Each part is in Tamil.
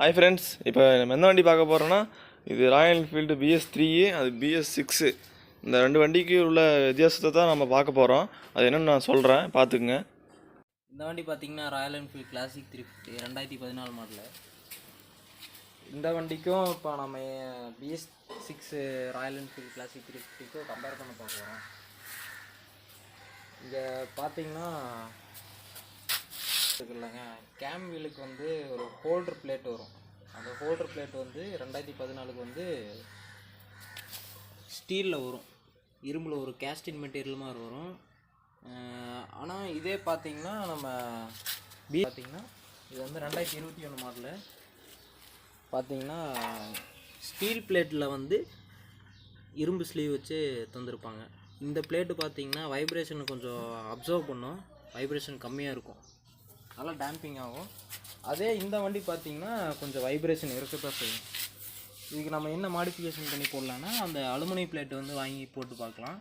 ஹாய் ஃப்ரெண்ட்ஸ், இப்போ நம்ம எந்த வண்டி பார்க்க போகிறோன்னா, இது ராயல் என்ஃபீல்டு BS3, அது BS6. இந்த ரெண்டு வண்டிக்கு உள்ள வித்தியாசத்தை தான் நம்ம பார்க்க போகிறோம். அது என்னென்னு நான் சொல்கிறேன், பார்த்துக்குங்க. இந்த வண்டி பார்த்தீங்கன்னா ராயல் என்ஃபீல்டு கிளாசிக் 350 2014 மாடலு. இந்த வண்டிக்கும் இப்போ நம்ம BS6 ராயல் என்ஃபீல்டு கிளாசிக் 350க்கும் கம்பேர் பண்ண பார்க்குறோம். இங்கே பார்த்தீங்கன்னா இல்லைங்க, கேம் வீலுக்கு வந்து ஒரு ஹோல்டர் பிளேட் வரும். அந்த ஹோல்டர் பிளேட் வந்து 2014க்கு வந்து ஸ்டீலில் வரும், இரும்பில் ஒரு கேஸ்டின் மெட்டீரியல் மாதிரி வரும். ஆனால் இதே பார்த்திங்கன்னா நம்ம பார்த்திங்கன்னா இது வந்து 2021 மாடலு. பார்த்திங்கன்னா ஸ்டீல் பிளேட்டில் வந்து இரும்பு ஸ்லீவ் வச்சு தந்துருப்பாங்க. இந்த பிளேட்டு பார்த்திங்கன்னா வைப்ரேஷன் கொஞ்சம் அப்சர்வ் பண்ணும், வைப்ரேஷன் கம்மியாக இருக்கும், நல்லா டேம்பிங் ஆகும். அதே இந்த வண்டி பார்த்திங்கன்னா கொஞ்சம் வைப்ரேஷன் இருக்கத்தான் செய்யும். இதுக்கு நம்ம என்ன மாடிஃபிகேஷன் பண்ணி போடலான்னா, அந்த அலுமினியம் பிளேட் வந்து வாங்கி போட்டு பார்க்கலாம்,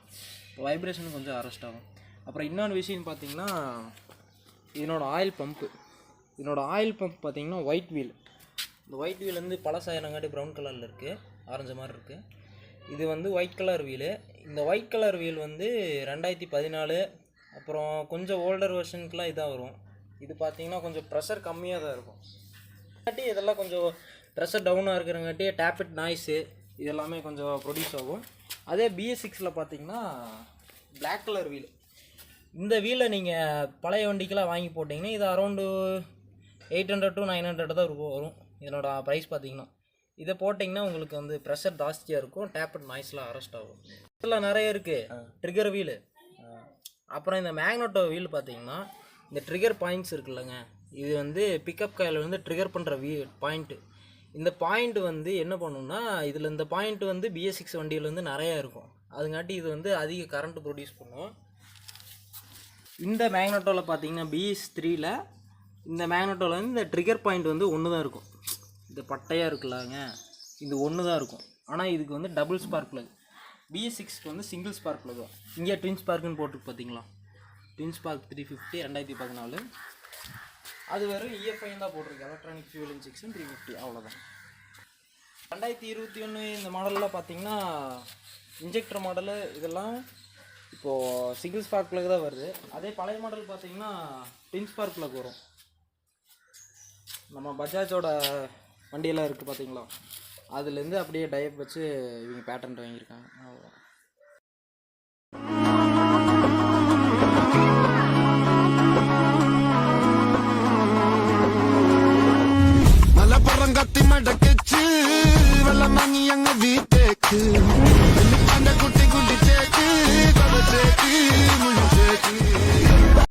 வைப்ரேஷன் கொஞ்சம் அரெஸ்ட் ஆகும். அப்புறம் இன்னொன்று விஷயம் பார்த்திங்கன்னா, இதனோட ஆயில் பம்ப்பு பார்த்திங்கன்னா ஒயிட் வீல். இந்த ஒயிட் வீல் வந்து பழசாயிரங்காட்டி ப்ரௌன் கலரில் இருக்குது, ஆரஞ்சு மாதிரி இருக்குது. இது வந்து ஒயிட் கலர் வீலு. இந்த ஒயிட் கலர் வீல் வந்து 2014, அப்புறம் கொஞ்சம் ஓல்டர் வெர்ஷனுக்குலாம் இதாக வரும். இது பார்த்திங்கன்னா கொஞ்சம் ப்ரெஷர் கம்மியாக தான் இருக்கும். இதெல்லாம் கொஞ்சம் ப்ரெஷர் டவுனாக இருக்கிறங்காட்டி டேப்பட் நாய்ஸு இதெல்லாமே கொஞ்சம் ப்ரொடியூஸ் ஆகும். அதே BS6ல் பார்த்திங்கன்னா பிளாக் கலர் வீல். இந்த வீலை நீங்கள் பழைய வண்டிக்கெலாம் வாங்கி போட்டிங்கன்னா இது அரௌண்டு 800 to 900 தான் வரும். இதனோட ப்ரைஸ் பார்த்திங்கன்னா இதை போட்டிங்கன்னா உங்களுக்கு வந்து ப்ரெஷர் ஜாஸ்தியாக இருக்கும், டேப்பட் நாய்ஸ்லாம் அரெஸ்ட் ஆகும். இதெல்லாம் நிறைய இருக்குது. ட்ரிகர் வீலு, அப்புறம் இந்த மேக்னட்டோ வீல் பார்த்திங்கன்னா இந்த ட்ரிகர் பாயிண்ட்ஸ் இருக்குல்லங்க, இது வந்து பிக்கப் காயில் வந்து ட்ரிகர் பண்ணுற பாயிண்ட்டு. இந்த பாயிண்ட் வந்து என்ன பண்ணுன்னா, இதில் இந்த பாயிண்ட் வந்து BS6 வண்டியில் வந்து நிறையா இருக்கும், அதுங்காட்டி இது வந்து அதிக கரண்ட் ப்ரொடியூஸ் பண்ணும். இந்த மேக்னட்டோவில் பார்த்தீங்கன்னா BS3ல் இந்த மேக்னட்டோவில் வந்து இந்த ட்ரிகர் பாயிண்ட் வந்து ஒன்று தான் இருக்கும். இந்த பட்டையாக இருக்குல்லங்க, இது ஒன்று தான் இருக்கும். ஆனால் இதுக்கு வந்து டபுள் ஸ்பார்க் ப்ளக். BS6க்கு வந்து சிங்கிள் ஸ்பார்க் ப்ளக். இங்கே ட்வின் ஸ்பார்க்குன்னு போட்டுருக்கு பார்த்தீங்களா, ட்வின் ஸ்பார்க் 350 2014. அது வெறும் EFI தான் போட்டிருக்கு, எலக்ட்ரானிக் ஃபியூல் இன்ஜெக்ஷன் 350, அவ்வளோதான். 2021 இந்த மாடலில் பார்த்தீங்கன்னா இன்ஜெக்டர் மாடலு இதெல்லாம் இப்போது சிங்கிள் ஸ்பார்க் ப்ளக் தான் வருது. அதே பழைய மாடல் பார்த்தீங்கன்னா ட்வின் ஸ்பார்க் ப்ளக் வரும். நம்ம பஜாஜோட வண்டியெல்லாம் இருக்குது பார்த்தீங்களா, அதுலேருந்து அப்படியே டைப் வச்சு இவங்க பேட்டர்ன் வாங்கியிருக்காங்க, அவ்வளோதான்.